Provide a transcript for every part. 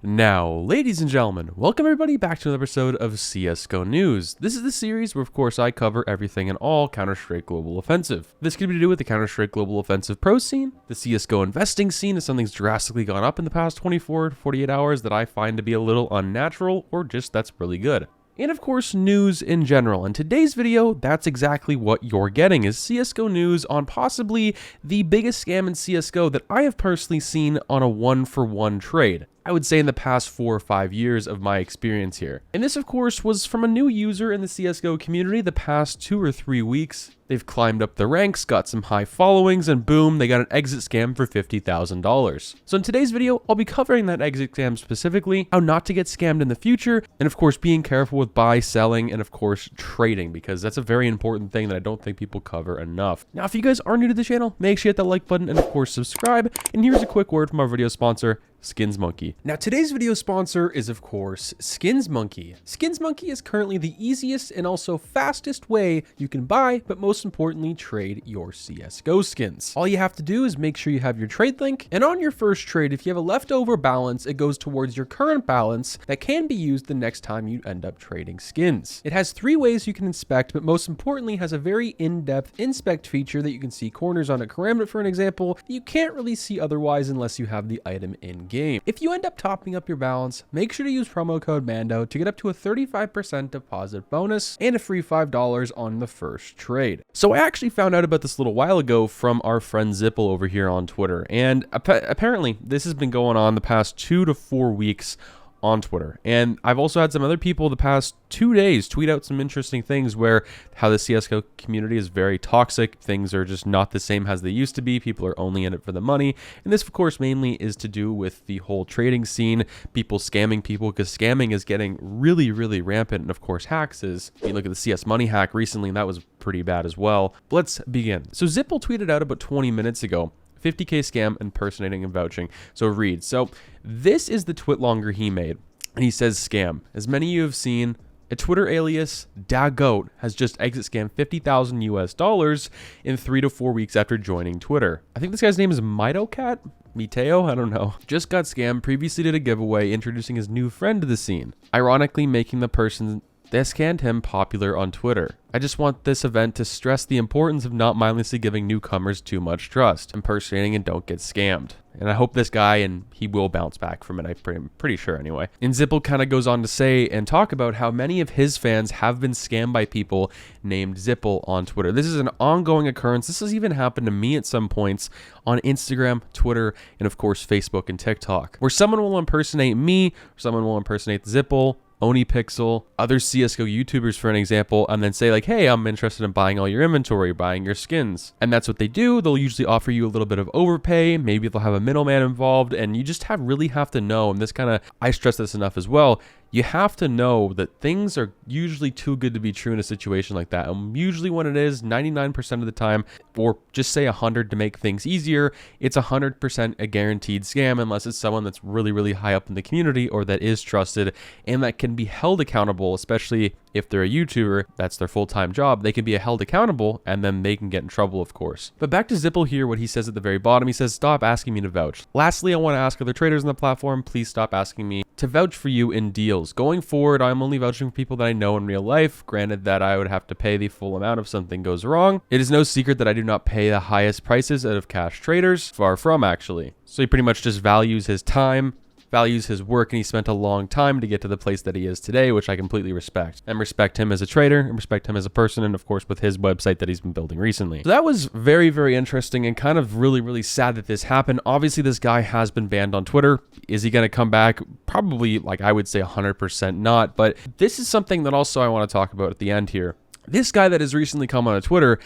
Now, ladies and gentlemen, welcome everybody back to another episode of CSGO News. This is the series where, of course, I cover everything and all Counter-Strike Global Offensive. This could be to do with the Counter-Strike Global Offensive pro scene, the CSGO investing scene is something's drastically gone up in the past 24 to 48 hours that I find to be a little unnatural, or just that's really good. And of course, news in general. In today's video, that's exactly what you're getting, is CSGO news on possibly the biggest scam in CSGO that I have personally seen on a one-for-one trade. I would say in the past 4 or 5 years of my experience here. And this, of course, was from a new user in the CSGO community the past 2 or 3 weeks. They've climbed up the ranks, got some high followings, and boom, they got an exit scam for $50,000. So in today's video, I'll be covering that exit scam specifically, how not to get scammed in the future, and of course being careful with buy, selling, and of course trading, because that's a very important thing that I don't think people cover enough. Now, if you guys are new to the channel, make sure you hit that like button and of course subscribe. And here's a quick word from our video sponsor, Skins Monkey. Now, today's video sponsor is, of course, Skins Monkey. Skins Monkey is currently the easiest and also fastest way you can buy, but most importantly, trade your CSGO skins. All you have to do is make sure you have your trade link, and on your first trade, if you have a leftover balance, it goes towards your current balance that can be used the next time you end up trading skins. It has 3 ways you can inspect, but most importantly, has a very in-depth inspect feature that you can see corners on a karambit, for an example, that you can't really see otherwise unless you have the item in game. If you end up topping up your balance, make sure to use promo code Mando to get up to a 35% deposit bonus and a free $5 on the first trade. So I actually found out about this a little while ago from our friend Zipple over here on Twitter, and apparently this has been going on the past 2 to 4 weeks on Twitter. And I've also had some other people the past 2 days tweet out some interesting things where how the CSGO community is very toxic. Things are just not the same as they used to be. People are only in it for the money. And this, of course, mainly is to do with the whole trading scene, people scamming people, because scamming is getting really, really rampant. And of course, hacks is, you look at the CS Money hack recently, and that was pretty bad as well. But let's begin. So Zipple tweeted out about 20 minutes ago, 50K scam impersonating and vouching. So read. So this is the twit longer he made. And he says scam. As many of you have seen, a Twitter alias, Dagoat, has just exit scammed $50,000 US in 3 to 4 weeks after joining Twitter. I think this guy's name is Mitocat? Miteo? I don't know. Just got scammed, previously did a giveaway introducing his new friend to the scene, ironically making the person that scanned him popular on Twitter. I just want this event to stress the importance of not mindlessly giving newcomers too much trust, impersonating and don't get scammed. And I hope this guy, and he will bounce back from it, I'm pretty sure anyway. And Zipple kind of goes on to say and talk about how many of his fans have been scammed by people named Zipple on Twitter. This is an ongoing occurrence. This has even happened to me at some points on Instagram, Twitter, and of course Facebook and TikTok, where someone will impersonate me, or someone will impersonate Zipple, OniPixel, other CSGO YouTubers for an example, and then say like, hey, I'm interested in buying all your inventory, buying your skins. And that's what they do. They'll usually offer you a little bit of overpay. Maybe they'll have a middleman involved, and you just really have to know, and this kind of, I stress this enough as well, you have to know that things are usually too good to be true in a situation like that. And usually when it is, 99% of the time, or just say 100 to make things easier, it's 100% a guaranteed scam unless it's someone that's really, really high up in the community or that is trusted and that can be held accountable, especially if they're a YouTuber, that's their full-time job. They can be held accountable and then they can get in trouble, of course. But back to Zipple here, what he says at the very bottom, he says, stop asking me to vouch. Lastly, I want to ask other traders on the platform, please stop asking me to vouch for you in deals. Going forward, I'm only vouching for people that I know in real life, granted that I would have to pay the full amount if something goes wrong. It is no secret that I do not pay the highest prices out of cash traders, far from actually. So he pretty much just values his time, values his work, and he spent a long time to get to the place that he is today, which I completely respect. And respect him as a trader, and respect him as a person, and of course with his website that he's been building recently. So that was very, very interesting and kind of really, really sad that this happened. Obviously, this guy has been banned on Twitter. Is he going to come back? Probably, like I would say 100% not, but this is something that also I want to talk about at the end here. This guy that has recently come on Twitter,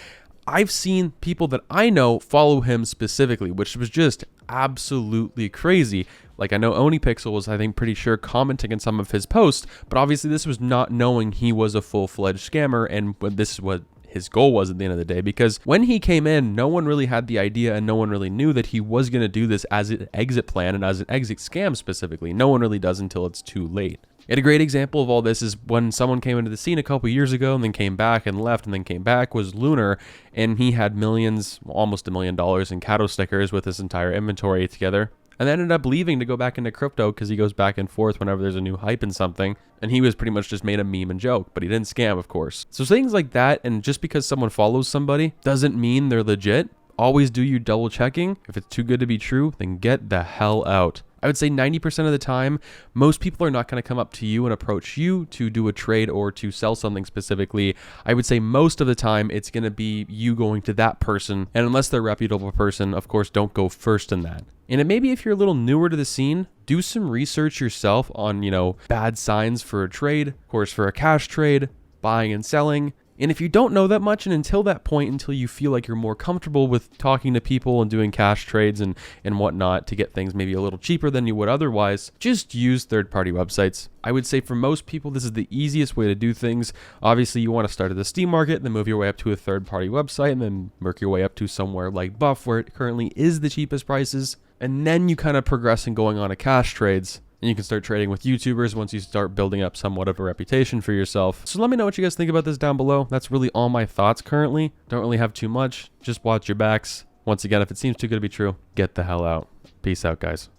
I've seen people that I know follow him specifically, which was just absolutely crazy. Like I know OniPixel was, I think, pretty sure commenting on some of his posts, but obviously this was not knowing he was a full-fledged scammer, and this is what his goal was at the end of the day, because when he came in, no one really had the idea and no one really knew that he was going to do this as an exit plan and as an exit scam specifically. No one really does until it's too late. And a great example of all this is when someone came into the scene a couple years ago and then came back and left and then came back was Lunar, and he had millions, almost $1 million in Kato stickers with his entire inventory together. and then ended up leaving to go back into crypto because he goes back and forth whenever there's a new hype in something. And he was pretty much just made a meme and joke, but he didn't scam, of course. So things like that, and just because someone follows somebody doesn't mean they're legit. Always do your double checking. If it's too good to be true, then get the hell out. I would say 90% of the time, most people are not going to come up to you and approach you to do a trade or to sell something specifically. I would say most of the time, it's going to be you going to that person. And unless they're a reputable person, of course, don't go first in that. And it maybe if you're a little newer to the scene, do some research yourself on, bad signs for a trade, of course, for a cash trade, buying and selling. And if you don't know that much, and until that point, until you feel like you're more comfortable with talking to people and doing cash trades and whatnot to get things maybe a little cheaper than you would otherwise, just use third-party websites. I would say for most people, this is the easiest way to do things. Obviously, you want to start at the Steam market, then move your way up to a third-party website, and then work your way up to somewhere like Buff, where it currently is the cheapest prices. And then you kind of progress in going on to cash trades. And you can start trading with YouTubers once you start building up somewhat of a reputation for yourself. So let me know what you guys think about this down below. That's really all my thoughts currently. Don't really have too much. Just watch your backs. Once again, if it seems too good to be true, get the hell out. Peace out, guys.